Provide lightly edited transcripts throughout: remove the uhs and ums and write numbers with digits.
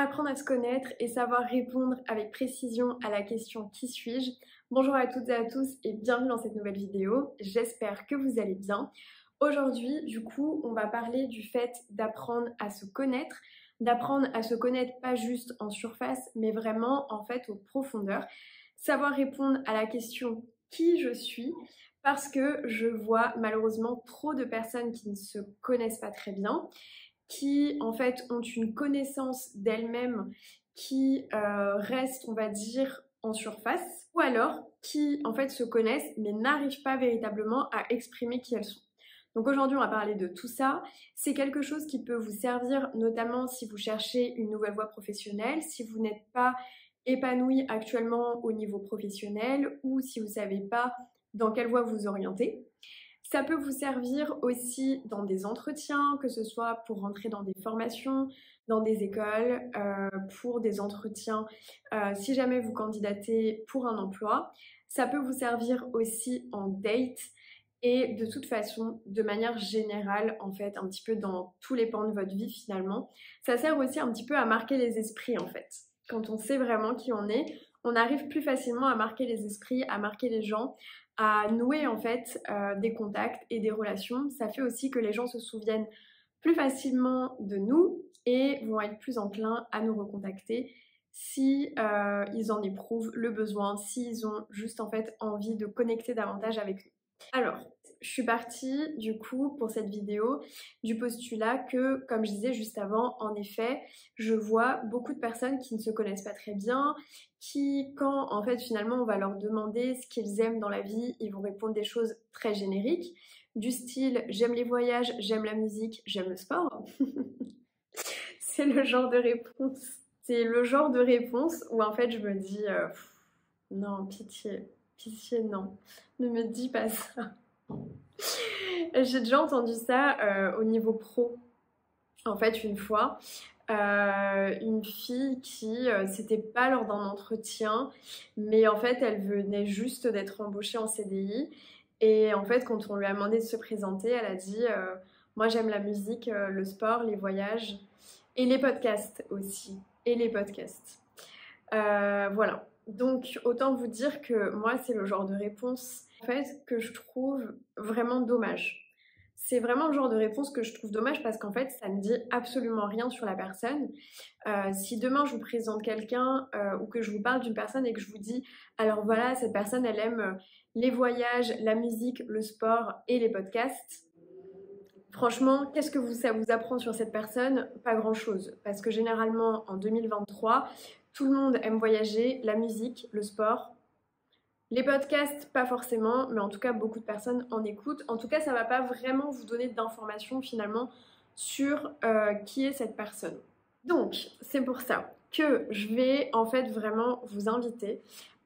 Apprendre à se connaître et savoir répondre avec précision à la question qui suis-je? Bonjour à toutes et à tous et bienvenue dans cette nouvelle vidéo. J'espère que vous allez bien. Aujourd'hui, du coup, on va parler du fait d'apprendre à se connaître pas juste en surface, mais vraiment en fait aux profondeurs. Savoir répondre à la question qui je suis, parce que je vois malheureusement trop de personnes qui ne se connaissent pas très bien, qui en fait ont une connaissance d'elles-mêmes qui reste, on va dire, en surface, ou alors qui en fait se connaissent mais n'arrivent pas véritablement à exprimer qui elles sont. Donc aujourd'hui on va parler de tout ça. C'est quelque chose qui peut vous servir notamment si vous cherchez une nouvelle voie professionnelle, si vous n'êtes pas épanoui actuellement au niveau professionnel ou si vous ne savez pas dans quelle voie vous orienter. Ça peut vous servir aussi dans des entretiens, que ce soit pour rentrer dans des formations, dans des écoles, pour des entretiens, si jamais vous candidatez pour un emploi. Ça peut vous servir aussi en date et de toute façon, de manière générale, en fait, un petit peu dans tous les pans de votre vie finalement. Ça sert aussi un petit peu à marquer les esprits en fait. Quand on sait vraiment qui on arrive plus facilement à marquer les esprits, à marquer les gens, à nouer en fait des contacts et des relations. Ça fait aussi que les gens se souviennent plus facilement de nous et vont être plus enclins à nous recontacter si ils en éprouvent le besoin, s'ils ont juste en fait envie de connecter davantage avec nous. Alors, je suis partie du coup pour cette vidéo du postulat que, comme je disais juste avant, en effet, je vois beaucoup de personnes qui ne se connaissent pas très bien, qui, quand en fait finalement on va leur demander ce qu'ils aiment dans la vie, ils vont répondre des choses très génériques, du style j'aime les voyages, j'aime la musique, j'aime le sport. C'est le genre de réponse. C'est le genre de réponse où en fait je me dis non, pitié. Pitié, non. Ne me dis pas ça. J'ai déjà entendu ça au niveau pro. En fait, une fois, une fille qui, c'était pas lors d'un entretien, mais en fait, elle venait juste d'être embauchée en CDI. Et en fait, quand on lui a demandé de se présenter, elle a dit moi, j'aime la musique, le sport, les voyages et les podcasts aussi. Et les podcasts. Voilà. Donc, autant vous dire que moi, c'est le genre de réponse en fait, que je trouve vraiment dommage. C'est vraiment le genre de réponse que je trouve dommage parce qu'en fait, ça ne dit absolument rien sur la personne. Si demain, je vous présente quelqu'un ou que je vous parle d'une personne et que je vous dis, alors voilà, cette personne, elle aime les voyages, la musique, le sport et les podcasts. Franchement, qu'est-ce que ça vous apprend sur cette personne? Pas grand-chose. Parce que généralement, en 2023, tout le monde aime voyager, la musique, le sport. Les podcasts, pas forcément, mais en tout cas, beaucoup de personnes en écoutent. En tout cas, ça ne va pas vraiment vous donner d'informations finalement sur qui est cette personne. Donc, c'est pour ça que je vais en fait vraiment vous inviter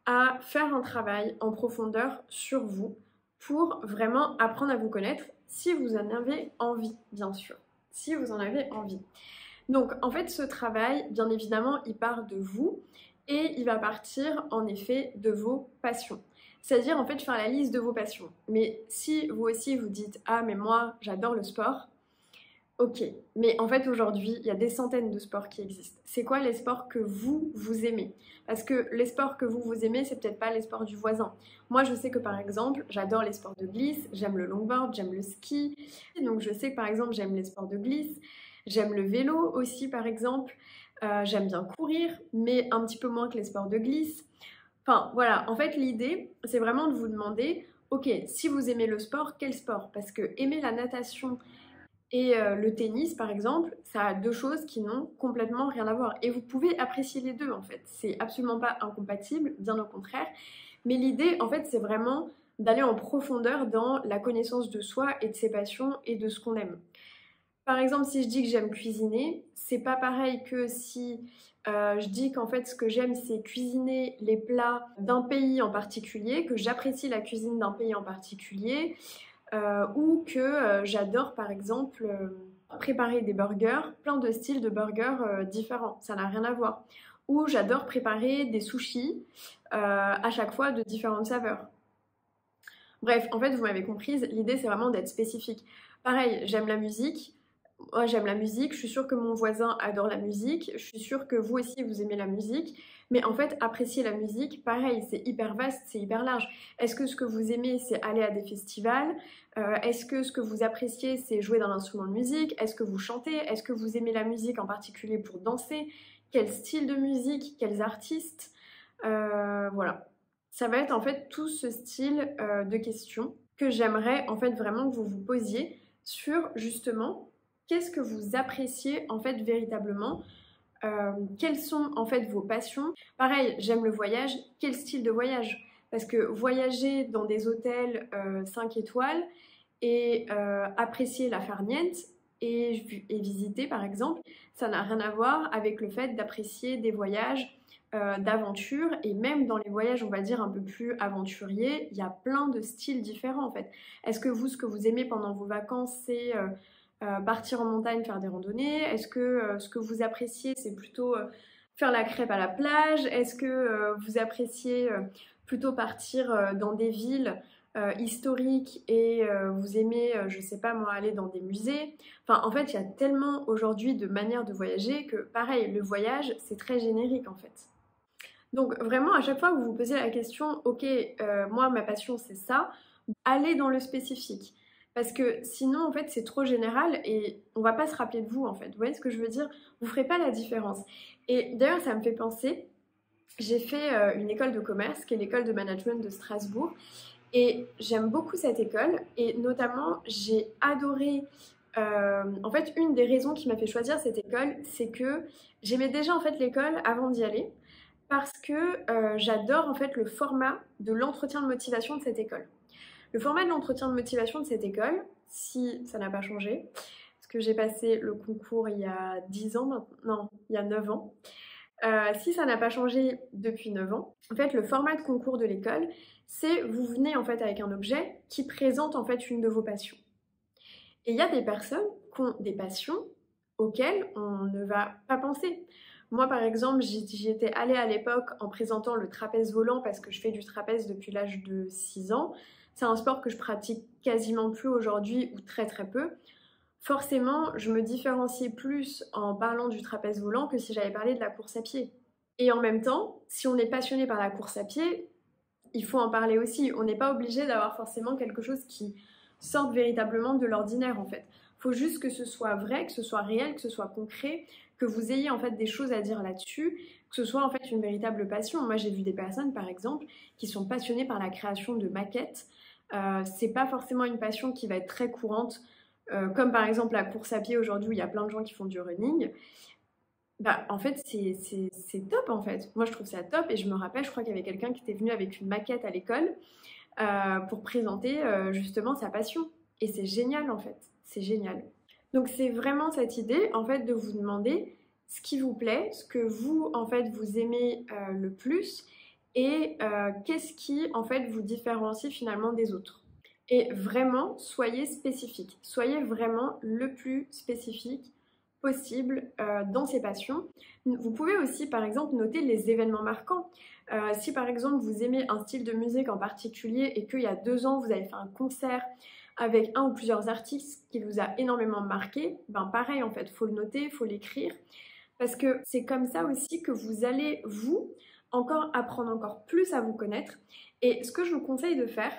à faire un travail en profondeur sur vous pour vraiment apprendre à vous connaître si vous en avez envie, bien sûr. Si vous en avez envie. Donc, en fait, ce travail, bien évidemment, il part de vous et il va partir, en effet, de vos passions. C'est-à-dire, en fait, faire la liste de vos passions. Mais si vous aussi, vous dites « Ah, mais moi, j'adore le sport », ok. Mais en fait, aujourd'hui, il y a des centaines de sports qui existent. C'est quoi les sports que vous aimez? Parce que les sports que vous aimez, c'est peut-être pas les sports du voisin. Moi, je sais que par exemple, j'adore les sports de glisse, j'aime le longboard, j'aime le ski. Donc, je sais que par exemple, j'aime les sports de glisse, j'aime le vélo aussi, par exemple. J'aime bien courir, mais un petit peu moins que les sports de glisse. Enfin, voilà. En fait, l'idée, c'est vraiment de vous demander, ok, si vous aimez le sport, quel sport? Parce que aimer la natation et le tennis, par exemple, ça a deux choses qui n'ont complètement rien à voir. Et vous pouvez apprécier les deux, en fait. C'est absolument pas incompatible, bien au contraire. Mais l'idée, en fait, c'est vraiment d'aller en profondeur dans la connaissance de soi et de ses passions et de ce qu'on aime. Par exemple, si je dis que j'aime cuisiner, c'est pas pareil que si je dis qu'en fait ce que j'aime c'est cuisiner les plats d'un pays en particulier, que j'apprécie la cuisine d'un pays en particulier, ou que j'adore par exemple préparer des burgers, plein de styles de burgers différents, ça n'a rien à voir. Ou j'adore préparer des sushis à chaque fois de différentes saveurs. Bref, en fait vous m'avez comprise, l'idée c'est vraiment d'être spécifique. Pareil, j'aime la musique. moi j'aime la musique, je suis sûre que mon voisin adore la musique, je suis sûre que vous aussi vous aimez la musique, mais en fait apprécier la musique, pareil, c'est hyper vaste, c'est hyper large. Est-ce que ce que vous aimez c'est aller à des festivals? Est-ce que ce que vous appréciez c'est jouer d'un instrument de musique? Est-ce que vous chantez? Est-ce que vous aimez la musique en particulier pour danser? Quel style de musique? Quels artistes? Voilà. Ça va être en fait tout ce style de questions que j'aimerais en fait vraiment que vous vous posiez sur justement qu'est-ce que vous appréciez en fait véritablement, quelles sont en fait vos passions. Pareil, j'aime le voyage, quel style de voyage? Parce que voyager dans des hôtels 5 étoiles et apprécier la farniente et visiter par exemple, ça n'a rien à voir avec le fait d'apprécier des voyages d'aventure, et même dans les voyages on va dire un peu plus aventuriers, il y a plein de styles différents en fait. Est-ce que vous, ce que vous aimez pendant vos vacances c'est partir en montagne, faire des randonnées? Est-ce que ce que vous appréciez c'est plutôt faire la crêpe à la plage? Est-ce que vous appréciez plutôt partir dans des villes historiques et vous aimez, je sais pas moi, aller dans des musées? Enfin en fait il y a tellement aujourd'hui de manières de voyager que pareil, le voyage c'est très générique en fait. Donc vraiment, à chaque fois que vous vous posez la question, ok, moi ma passion c'est ça, allez dans le spécifique. Parce que sinon, en fait, c'est trop général et on va pas se rappeler de vous, en fait. Vous voyez ce que je veux dire? Vous ferez pas la différence. Et d'ailleurs, ça me fait penser, j'ai fait une école de commerce, qui est l'école de management de Strasbourg, et j'aime beaucoup cette école, et notamment, j'ai adoré... en fait, une des raisons qui m'a fait choisir cette école, c'est que j'aimais déjà en fait l'école avant d'y aller parce que j'adore en fait le format de l'entretien de motivation de cette école. Le format de l'entretien de motivation de cette école, si ça n'a pas changé, parce que j'ai passé le concours il y a 10 ans maintenant, non, il y a 9 ans, si ça n'a pas changé depuis 9 ans, en fait le format de concours de l'école, c'est vous venez en fait avec un objet qui présente en fait une de vos passions. Et il y a des personnes qui ont des passions auxquelles on ne va pas penser. Moi, par exemple, j'y étais allée à l'époque en présentant le trapèze volant parce que je fais du trapèze depuis l'âge de 6 ans. C'est un sport que je pratique quasiment plus aujourd'hui ou très très peu. Forcément, je me différenciais plus en parlant du trapèze volant que si j'avais parlé de la course à pied. Et en même temps, si on est passionné par la course à pied, il faut en parler aussi. On n'est pas obligé d'avoir forcément quelque chose qui sorte véritablement de l'ordinaire en fait. Il faut juste que ce soit vrai, que ce soit réel, que ce soit concret, que vous ayez en fait des choses à dire là-dessus, que ce soit en fait une véritable passion. Moi j'ai vu des personnes par exemple qui sont passionnées par la création de maquettes. C'est pas forcément une passion qui va être très courante, comme par exemple la course à pied aujourd'hui où il y a plein de gens qui font du running. Bah, en fait, c'est top en fait. Moi, je trouve ça top et je me rappelle, je crois qu'il y avait quelqu'un qui était venu avec une maquette à l'école pour présenter justement sa passion. Et c'est génial en fait, c'est génial. Donc c'est vraiment cette idée en fait de vous demander ce qui vous plaît, ce que vous en fait vous aimez le plus et qu'est-ce qui en fait vous différencie finalement des autres. Et vraiment, soyez spécifique, soyez vraiment le plus spécifique possible dans ces passions. Vous pouvez aussi par exemple noter les événements marquants. Si par exemple vous aimez un style de musique en particulier et qu'il y a 2 ans vous avez fait un concert avec un ou plusieurs artistes qui vous a énormément marqué, ben pareil en fait, faut le noter, faut l'écrire, parce que c'est comme ça aussi que vous allez vous encore apprendre encore plus à vous connaître. Et ce que je vous conseille de faire,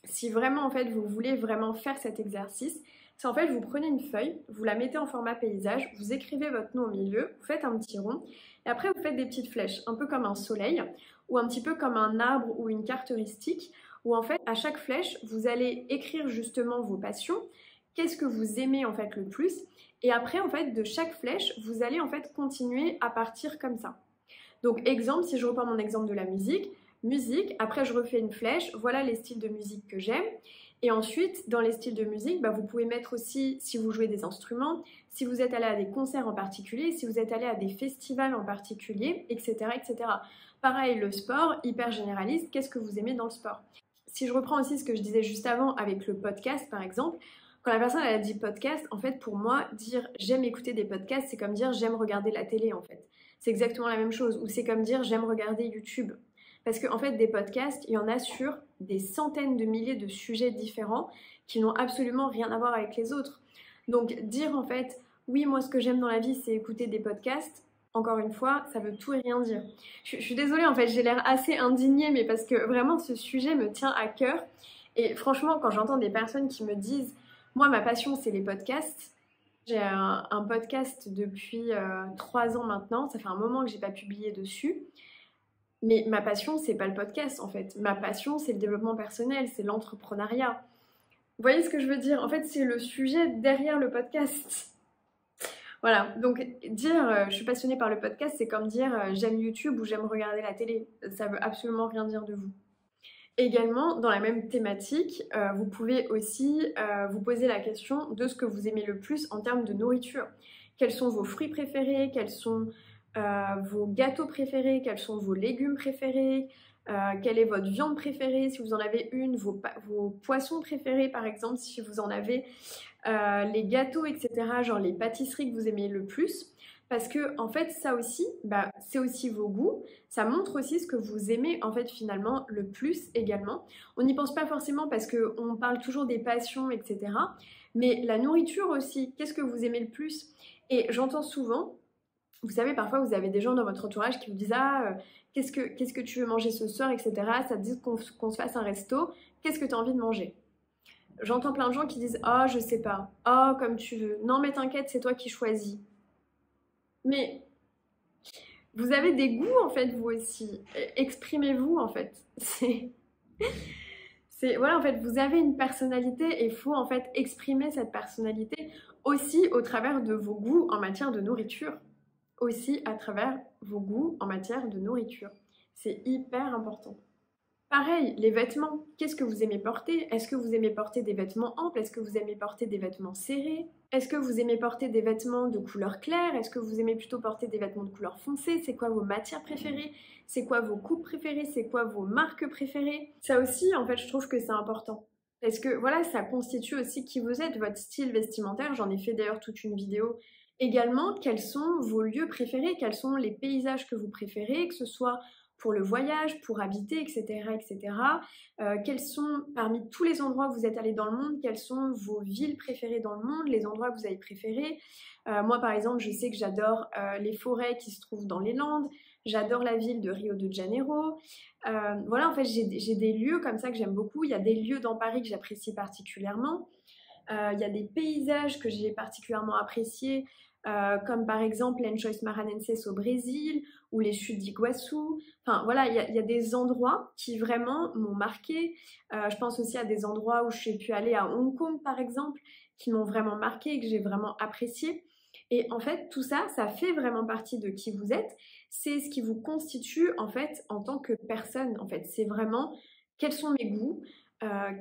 si vraiment en fait vous voulez vraiment faire cet exercice, c'est en fait vous prenez une feuille, vous la mettez en format paysage, vous écrivez votre nom au milieu, vous faites un petit rond et après vous faites des petites flèches, un peu comme un soleil ou un petit peu comme un arbre ou une carte heuristique où en fait à chaque flèche vous allez écrire justement vos passions, qu'est-ce que vous aimez en fait le plus, et après en fait de chaque flèche vous allez en fait continuer à partir comme ça. Donc exemple, si je reprends mon exemple de la musique, après je refais une flèche, voilà les styles de musique que j'aime. Et ensuite, dans les styles de musique, bah, vous pouvez mettre aussi si vous jouez des instruments, si vous êtes allé à des concerts en particulier, si vous êtes allé à des festivals en particulier, etc., etc. Pareil, le sport, hyper généraliste, qu'est-ce que vous aimez dans le sport? Si je reprends aussi ce que je disais juste avant avec le podcast par exemple, quand la personne elle a dit podcast, en fait pour moi, dire j'aime écouter des podcasts, c'est comme dire j'aime regarder la télé en fait. C'est exactement la même chose, ou c'est comme dire j'aime regarder YouTube. Parce qu'en fait, des podcasts, il y en a sur des centaines de milliers de sujets différents qui n'ont absolument rien à voir avec les autres. Donc dire en fait, oui, moi ce que j'aime dans la vie c'est écouter des podcasts, encore une fois, ça veut tout et rien dire. Je suis désolée en fait, j'ai l'air assez indignée, mais parce que vraiment ce sujet me tient à cœur. Et franchement, quand j'entends des personnes qui me disent, moi ma passion c'est les podcasts, j'ai un podcast depuis 3 ans maintenant, ça fait un moment que j'ai pas publié dessus. Mais ma passion, c'est pas le podcast en fait. Ma passion, c'est le développement personnel, c'est l'entrepreneuriat. Vous voyez ce que je veux dire? En fait, c'est le sujet derrière le podcast. Voilà, donc dire je suis passionnée par le podcast, c'est comme dire j'aime YouTube ou j'aime regarder la télé. Ça veut absolument rien dire de vous. Également, dans la même thématique, vous pouvez aussi vous poser la question de ce que vous aimez le plus en termes de nourriture. Quels sont vos fruits préférés? Quels sont vos gâteaux préférés? Quels sont vos légumes préférés? Quelle est votre viande préférée si vous en avez une? Vos poissons préférés par exemple si vous en avez? Les gâteaux, etc. Genre les pâtisseries que vous aimez le plus. Parce que en fait ça aussi, c'est aussi vos goûts, ça montre aussi ce que vous aimez en fait finalement le plus également. On n'y pense pas forcément parce qu'on parle toujours des passions, etc. Mais la nourriture aussi, qu'est-ce que vous aimez le plus? Et j'entends souvent, vous savez, parfois vous avez des gens dans votre entourage qui vous disent qu'est-ce que tu veux manger ce soir, etc. Ça te dit qu'on se fasse un resto, qu'est-ce que tu as envie de manger? J'entends plein de gens qui disent oh je sais pas, oh comme tu veux, non mais t'inquiète c'est toi qui choisis. Mais vous avez des goûts en fait vous aussi. Exprimez-vous en fait. Voilà en fait vous avez une personnalité et il faut en fait exprimer cette personnalité aussi au travers de vos goûts en matière de nourriture. Aussi à travers vos goûts en matière de nourriture. C'est hyper important. Pareil, les vêtements, qu'est-ce que vous aimez porter? Est-ce que vous aimez porter des vêtements amples? Est-ce que vous aimez porter des vêtements serrés? Est-ce que vous aimez porter des vêtements de couleur claire? Est-ce que vous aimez plutôt porter des vêtements de couleur foncée? C'est quoi vos matières préférées? C'est quoi vos coupes préférées? C'est quoi vos marques préférées? Ça aussi, en fait, je trouve que c'est important. Parce que voilà, ça constitue aussi qui vous êtes, votre style vestimentaire. J'en ai fait d'ailleurs toute une vidéo. Également, quels sont vos lieux préférés? Quels sont les paysages que vous préférez? Que ce soit pour le voyage, pour habiter, etc. etc. Quels sont, parmi tous les endroits où vous êtes allés dans le monde, quelles sont vos villes préférées dans le monde, les endroits que vous avez préférés? Moi, par exemple, je sais que j'adore les forêts qui se trouvent dans les Landes, j'adore la ville de Rio de Janeiro. Voilà, en fait, j'ai des lieux comme ça que j'aime beaucoup. Il y a des lieux dans Paris que j'apprécie particulièrement. Il y a des paysages que j'ai particulièrement appréciés, comme par exemple l'Enchois Maranhenses au Brésil ou les chutes d'Iguassou. Enfin voilà, il y a des endroits qui vraiment m'ont marqué. Je pense aussi à des endroits où j'ai pu aller à Hong Kong par exemple, qui m'ont vraiment marqué et que j'ai vraiment apprécié. Et en fait, tout ça, ça fait vraiment partie de qui vous êtes. C'est ce qui vous constitue en fait en tant que personne. En fait, c'est vraiment quels sont mes goûts,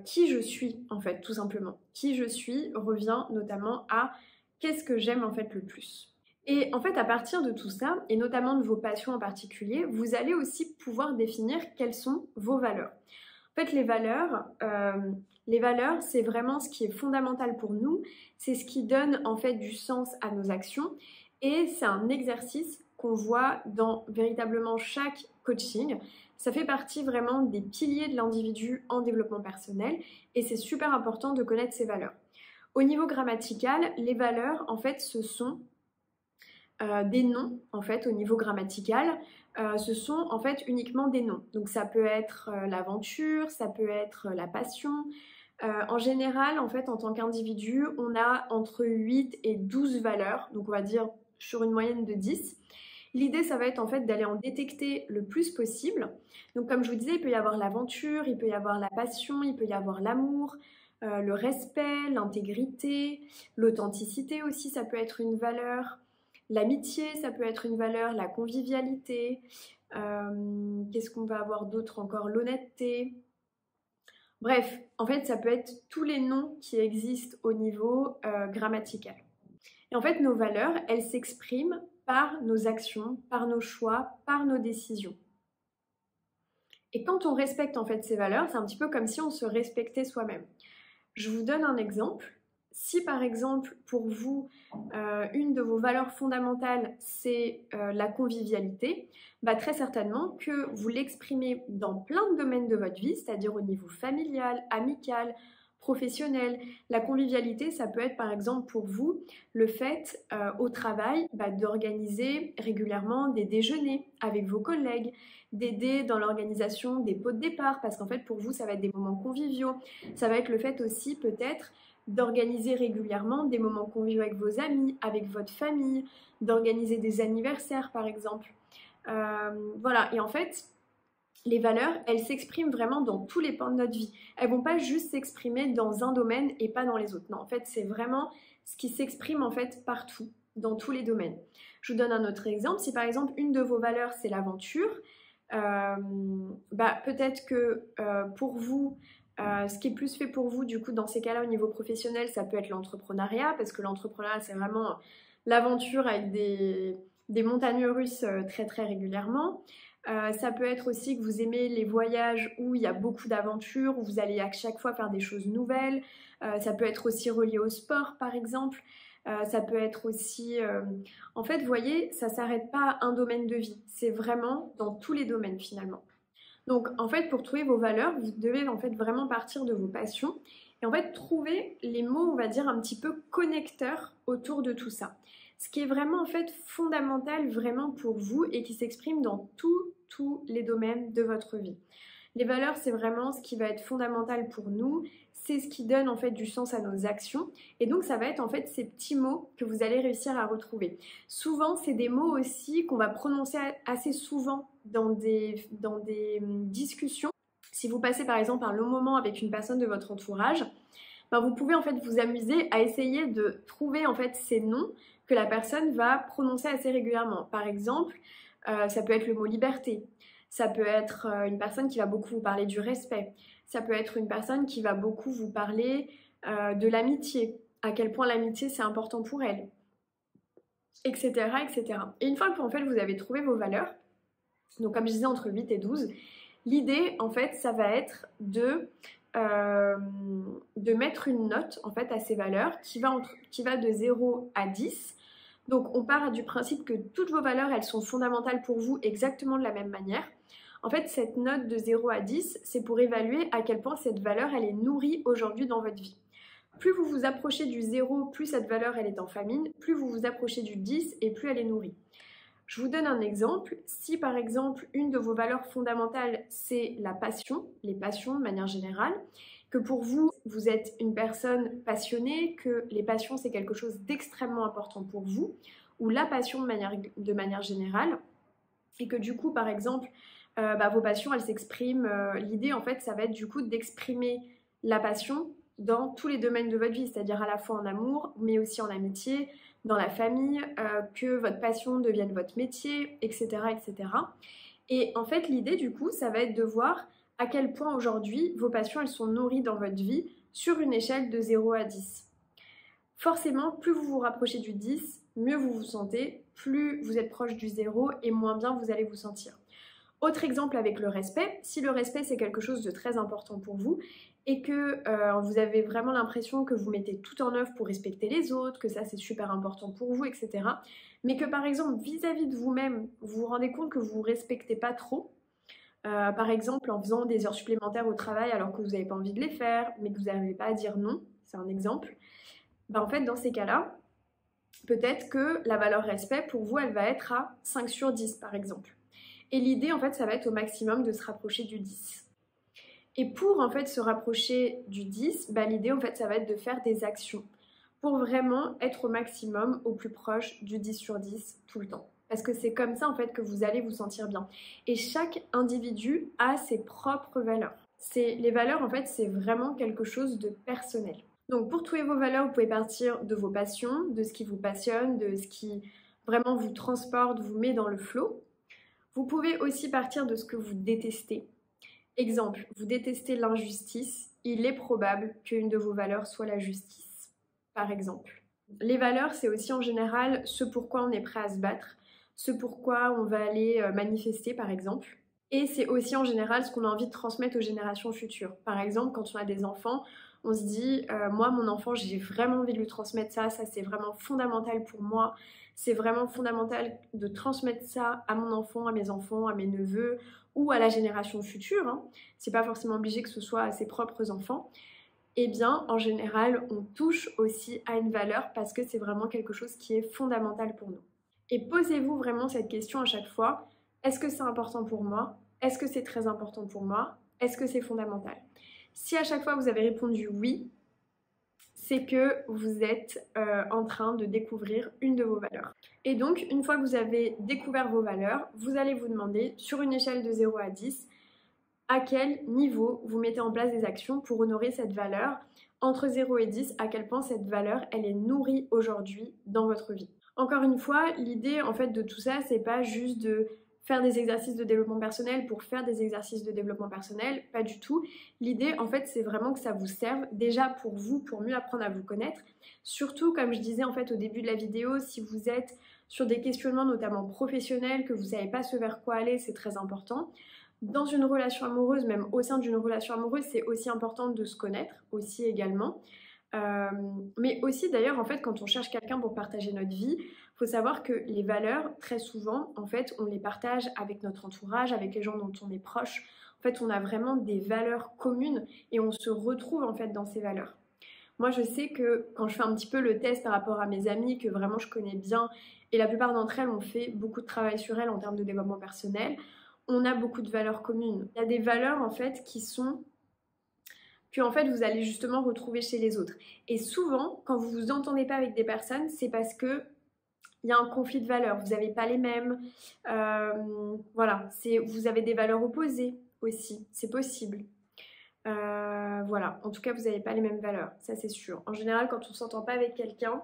qui je suis en fait, tout simplement. Qui je suis revient notamment à qu'est-ce que j'aime en fait le plus. Et en fait, à partir de tout ça, et notamment de vos passions en particulier, vous allez aussi pouvoir définir quelles sont vos valeurs. En fait, les valeurs, c'est vraiment ce qui est fondamental pour nous, c'est ce qui donne en fait du sens à nos actions, et c'est un exercice qu'on voit dans véritablement chaque coaching. Ça fait partie vraiment des piliers de l'individu en développement personnel, et c'est super important de connaître ses valeurs. Au niveau grammatical, les valeurs, en fait, ce sont des noms, en fait, au niveau grammatical. Ce sont, en fait, uniquement des noms. Donc, ça peut être l'aventure, ça peut être la passion. En général, en fait, en tant qu'individu, on a entre 8 et 12 valeurs. Donc, on va dire sur une moyenne de 10. L'idée, ça va être en fait d'aller en détecter le plus possible. Donc, comme je vous disais, il peut y avoir l'aventure, il peut y avoir la passion, il peut y avoir l'amour, le respect, l'intégrité, l'authenticité aussi, ça peut être une valeur. L'amitié, ça peut être une valeur, la convivialité. Qu'est-ce qu'on va avoir d'autre encore? L'honnêteté. Bref, en fait, ça peut être tous les noms qui existent au niveau grammatical. Et en fait, nos valeurs, elles s'expriment par nos actions, par nos choix, par nos décisions. Et quand on respecte en fait ces valeurs, c'est un petit peu comme si on se respectait soi-même. Je vous donne un exemple. Si par exemple pour vous, une de vos valeurs fondamentales c'est la convivialité, très certainement que vous l'exprimez dans plein de domaines de votre vie, c'est-à-dire au niveau familial, amical, professionnel. La convivialité, ça peut être par exemple pour vous le fait au travail d'organiser régulièrement des déjeuners avec vos collègues, d'aider dans l'organisation des pots de départ, parce qu'en fait pour vous ça va être des moments conviviaux. Ça va être le fait aussi peut-être d'organiser régulièrement des moments conviviaux avec vos amis, avec votre famille, d'organiser des anniversaires par exemple. Voilà, et en fait, les valeurs, elles s'expriment vraiment dans tous les pans de notre vie. Elles vont pas juste s'exprimer dans un domaine et pas dans les autres. Non, en fait, c'est vraiment ce qui s'exprime en fait partout, dans tous les domaines. Je vous donne un autre exemple. Si par exemple, une de vos valeurs, c'est l'aventure, peut-être que pour vous, ce qui est plus fait pour vous, du coup, dans ces cas-là, au niveau professionnel, ça peut être l'entrepreneuriat, parce que l'entrepreneuriat, c'est vraiment l'aventure avec des montagnes russes très très régulièrement. Ça peut être aussi que vous aimez les voyages où il y a beaucoup d'aventures, où vous allez à chaque fois faire des choses nouvelles. Ça peut être aussi relié au sport, par exemple. Ça peut être aussi... En fait, vous voyez, ça ne s'arrête pas à un domaine de vie. C'est vraiment dans tous les domaines, finalement. Donc, en fait, pour trouver vos valeurs, vous devez en fait vraiment partir de vos passions et en fait trouver les mots, on va dire, un petit peu connecteurs autour de tout ça. Ce qui est vraiment en fait fondamental vraiment pour vous et qui s'exprime dans tous les domaines de votre vie. Les valeurs, c'est vraiment ce qui va être fondamental pour nous, c'est ce qui donne en fait du sens à nos actions et donc ça va être en fait ces petits mots que vous allez réussir à retrouver. Souvent, c'est des mots aussi qu'on va prononcer assez souvent dans des discussions. Si vous passez par exemple un long moment avec une personne de votre entourage, vous pouvez en fait vous amuser à essayer de trouver en fait ces noms que la personne va prononcer assez régulièrement. Par exemple, ça peut être le mot liberté, ça peut être une personne qui va beaucoup vous parler du respect, ça peut être une personne qui va beaucoup vous parler de l'amitié, à quel point l'amitié c'est important pour elle, etc., etc. Et une fois que en fait, vous avez trouvé vos valeurs, donc comme je disais entre 8 et 12, l'idée en fait ça va être de mettre une note en fait à ces valeurs qui va de 0 à 10. Donc on part du principe que toutes vos valeurs elles sont fondamentales pour vous exactement de la même manière. En fait cette note de 0 à 10 c'est pour évaluer à quel point cette valeur elle est nourrie aujourd'hui dans votre vie. Plus vous vous approchez du 0, plus cette valeur elle est en famine, plus vous vous approchez du 10 et plus elle est nourrie. Je vous donne un exemple. Si par exemple une de vos valeurs fondamentales c'est la passion, les passions de manière générale, que pour vous, vous êtes une personne passionnée, que les passions c'est quelque chose d'extrêmement important pour vous, ou la passion de manière générale, et que du coup par exemple vos passions elles s'expriment, l'idée en fait ça va être du coup d'exprimer la passion dans tous les domaines de votre vie, c'est-à-dire à la fois en amour mais aussi en amitié, dans la famille, que votre passion devienne votre métier, etc., etc. Et en fait, l'idée du coup, ça va être de voir à quel point aujourd'hui vos passions, elles sont nourries dans votre vie sur une échelle de 0 à 10. Forcément, plus vous vous rapprochez du 10, mieux vous vous sentez, plus vous êtes proche du 0 et moins bien vous allez vous sentir. Autre exemple avec le respect, si le respect c'est quelque chose de très important pour vous et que vous avez vraiment l'impression que vous mettez tout en œuvre pour respecter les autres, que ça c'est super important pour vous, etc. Mais que par exemple vis-à-vis de vous-même, vous vous rendez compte que vous ne vous respectez pas trop, par exemple en faisant des heures supplémentaires au travail alors que vous n'avez pas envie de les faire, mais que vous n'arrivez pas à dire non, c'est un exemple, en fait dans ces cas-là, peut-être que la valeur respect pour vous elle va être à 5 sur 10 par exemple. Et l'idée, en fait, ça va être au maximum de se rapprocher du 10. Et pour, en fait, se rapprocher du 10, l'idée, en fait, ça va être de faire des actions pour vraiment être au maximum, au plus proche du 10 sur 10 tout le temps. Parce que c'est comme ça, en fait, que vous allez vous sentir bien. Et chaque individu a ses propres valeurs. Les valeurs, en fait, c'est vraiment quelque chose de personnel. Donc, pour trouver vos valeurs, vous pouvez partir de vos passions, de ce qui vous passionne, de ce qui vraiment vous transporte, vous met dans le flow. Vous pouvez aussi partir de ce que vous détestez. Exemple, vous détestez l'injustice, il est probable qu'une de vos valeurs soit la justice, par exemple. Les valeurs, c'est aussi en général ce pourquoi on est prêt à se battre, ce pourquoi on va aller manifester, par exemple. Et c'est aussi en général ce qu'on a envie de transmettre aux générations futures. Par exemple, quand on a des enfants, on se dit, moi, mon enfant, j'ai vraiment envie de lui transmettre ça c'est vraiment fondamental pour moi. C'est vraiment fondamental de transmettre ça à mon enfant, à mes enfants, à mes neveux ou à la génération future. C'est pas forcément obligé que ce soit à ses propres enfants. eh bien en général on touche aussi à une valeur parce que c'est vraiment quelque chose qui est fondamental pour nous. Et posez-vous vraiment cette question à chaque fois, est-ce que c'est important pour moi? Est-ce que c'est très important pour moi? Est-ce que c'est fondamental? Si à chaque fois vous avez répondu oui, c'est que vous êtes en train de découvrir une de vos valeurs. Et donc, une fois que vous avez découvert vos valeurs, vous allez vous demander, sur une échelle de 0 à 10, à quel niveau vous mettez en place des actions pour honorer cette valeur. Entre 0 et 10, à quel point cette valeur, elle est nourrie aujourd'hui dans votre vie. Encore une fois, l'idée en fait de tout ça, c'est pas juste de faire des exercices de développement personnel pour faire des exercices de développement personnel, pas du tout. L'idée en fait c'est vraiment que ça vous serve déjà pour vous, pour mieux apprendre à vous connaître. Surtout comme je disais en fait au début de la vidéo, si vous êtes sur des questionnements notamment professionnels, que vous savez pas ce vers quoi aller, c'est très important. Dans une relation amoureuse, même au sein d'une relation amoureuse, c'est aussi important de se connaître aussi également. Mais aussi d'ailleurs en fait quand on cherche quelqu'un pour partager notre vie, il faut savoir que les valeurs très souvent en fait on les partage avec notre entourage, avec les gens dont on est proche. En fait on a vraiment des valeurs communes et on se retrouve en fait dans ces valeurs. Moi je sais que quand je fais un petit peu le test par rapport à mes amies que vraiment je connais bien et la plupart d'entre elles ont fait beaucoup de travail sur elles en termes de développement personnel, on a beaucoup de valeurs communes. Il y a des valeurs en fait qui sont que en fait vous allez justement retrouver chez les autres. Et souvent, quand vous vous entendez pas avec des personnes, c'est parce que il y a un conflit de valeurs. Vous n'avez pas les mêmes. Voilà, vous avez des valeurs opposées aussi. C'est possible. Voilà, en tout cas, vous n'avez pas les mêmes valeurs. Ça, c'est sûr. En général, quand on ne s'entend pas avec quelqu'un,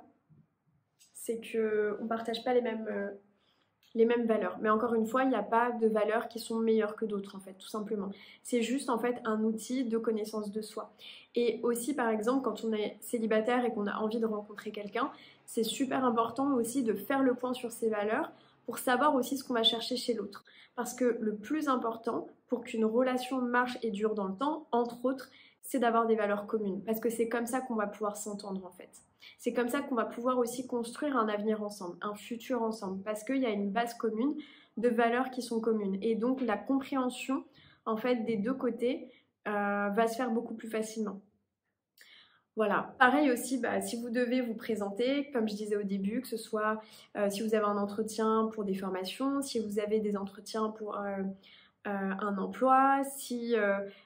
c'est qu'on ne partage pas les mêmes valeurs. Mais encore une fois, il n'y a pas de valeurs qui sont meilleures que d'autres, en fait, tout simplement. C'est juste, en fait, un outil de connaissance de soi. Et aussi, par exemple, quand on est célibataire et qu'on a envie de rencontrer quelqu'un, c'est super important aussi de faire le point sur ses valeurs pour savoir aussi ce qu'on va chercher chez l'autre. Parce que le plus important pour qu'une relation marche et dure dans le temps, entre autres, c'est d'avoir des valeurs communes. Parce que c'est comme ça qu'on va pouvoir s'entendre, en fait. C'est comme ça qu'on va pouvoir aussi construire un avenir ensemble, un futur ensemble, parce qu'il y a une base commune de valeurs qui sont communes. Et donc la compréhension en fait des deux côtés va se faire beaucoup plus facilement. Voilà, pareil aussi, si vous devez vous présenter, comme je disais au début, que ce soit si vous avez un entretien pour des formations, si vous avez des entretiens pour un emploi, si,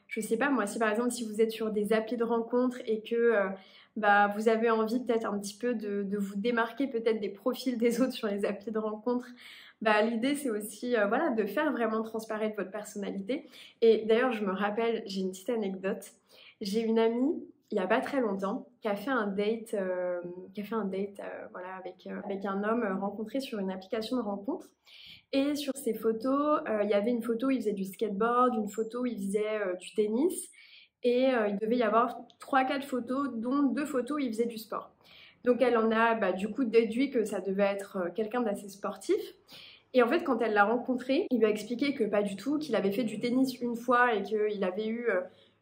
je sais pas moi, si par exemple si vous êtes sur des applis de rencontres et que vous avez envie peut-être un petit peu de vous démarquer peut-être des profils des autres sur les applis de rencontres, l'idée c'est aussi voilà, de faire vraiment transparaître votre personnalité. Et d'ailleurs je me rappelle, j'ai une petite anecdote, j'ai une amie il n'y a pas très longtemps qui a fait un date, voilà, avec un homme rencontré sur une application de rencontre. Et sur ces photos, il y avait une photo où il faisait du skateboard, une photo où il faisait du tennis. Et il devait y avoir 3-4 photos, dont 2 photos où il faisait du sport. Donc elle en a du coup déduit que ça devait être quelqu'un d'assez sportif. Et en fait, quand elle l'a rencontré, il lui a expliqué que pas du tout, qu'il avait fait du tennis une fois et qu'il avait eu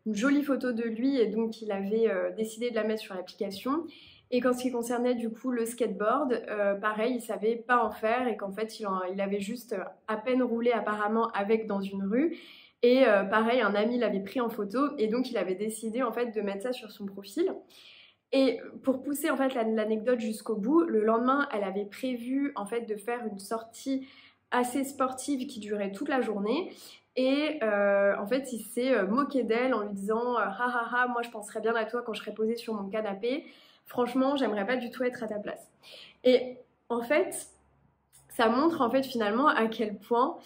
une jolie photo de lui et donc il avait décidé de la mettre sur l'application. Et quand ce qui concernait du coup le skateboard, pareil, il savait pas en faire et qu'en fait il avait juste à peine roulé apparemment avec dans une rue. Et pareil, un ami l'avait pris en photo et donc il avait décidé en fait de mettre ça sur son profil. Et pour pousser en fait l'anecdote jusqu'au bout, le lendemain, elle avait prévu en fait de faire une sortie assez sportive qui durait toute la journée. Et en fait, il s'est moqué d'elle en lui disant ha ha ha, moi je penserais bien à toi quand je serais posée sur mon canapé. Franchement, j'aimerais pas du tout être à ta place. Et en fait, ça montre en fait finalement à quel point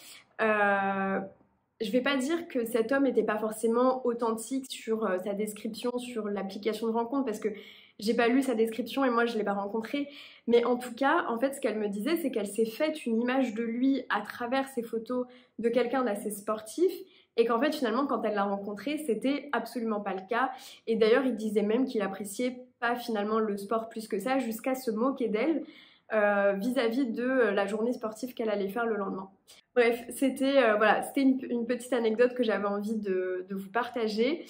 je vais pas dire que cet homme n'était pas forcément authentique sur sa description sur l'application de rencontre parce que j'ai pas lu sa description et moi je l'ai pas rencontré. Mais en tout cas, en fait, ce qu'elle me disait, c'est qu'elle s'est faite une image de lui à travers ses photos de quelqu'un d'assez sportif et qu'en fait, finalement, quand elle l'a rencontré, c'était absolument pas le cas. Et d'ailleurs, il disait même qu'il appréciait pas finalement le sport plus que ça jusqu'à se moquer d'elle vis-à-vis de la journée sportive qu'elle allait faire le lendemain. Bref, c'était voilà, c'était une petite anecdote que j'avais envie de vous partager.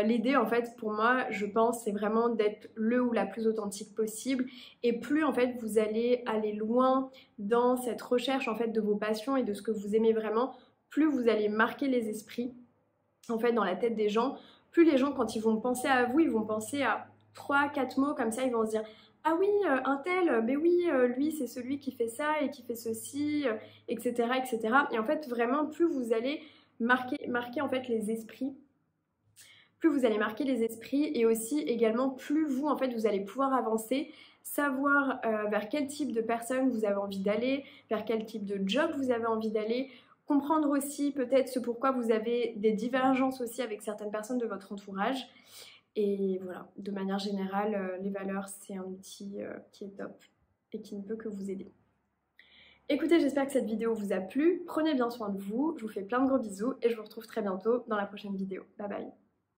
L'idée, en fait, pour moi, je pense, c'est vraiment d'être le ou la plus authentique possible. Et plus, en fait, vous allez aller loin dans cette recherche, en fait, de vos passions et de ce que vous aimez vraiment, plus vous allez marquer les esprits, en fait, dans la tête des gens, plus les gens, quand ils vont penser à vous, ils vont penser à 3-4 mots comme ça, ils vont se dire ah oui, un tel, ben oui, lui c'est celui qui fait ça et qui fait ceci, etc., etc. Et en fait, vraiment, plus vous allez marquer en fait les esprits, plus vous allez marquer les esprits et aussi également plus vous en fait vous allez pouvoir avancer, savoir vers quel type de personne vous avez envie d'aller, vers quel type de job vous avez envie d'aller, comprendre aussi peut-être ce pourquoi vous avez des divergences aussi avec certaines personnes de votre entourage. Et voilà, de manière générale, les valeurs, c'est un outil qui est top et qui ne peut que vous aider. Écoutez, j'espère que cette vidéo vous a plu. Prenez bien soin de vous. Je vous fais plein de gros bisous et je vous retrouve très bientôt dans la prochaine vidéo. Bye bye.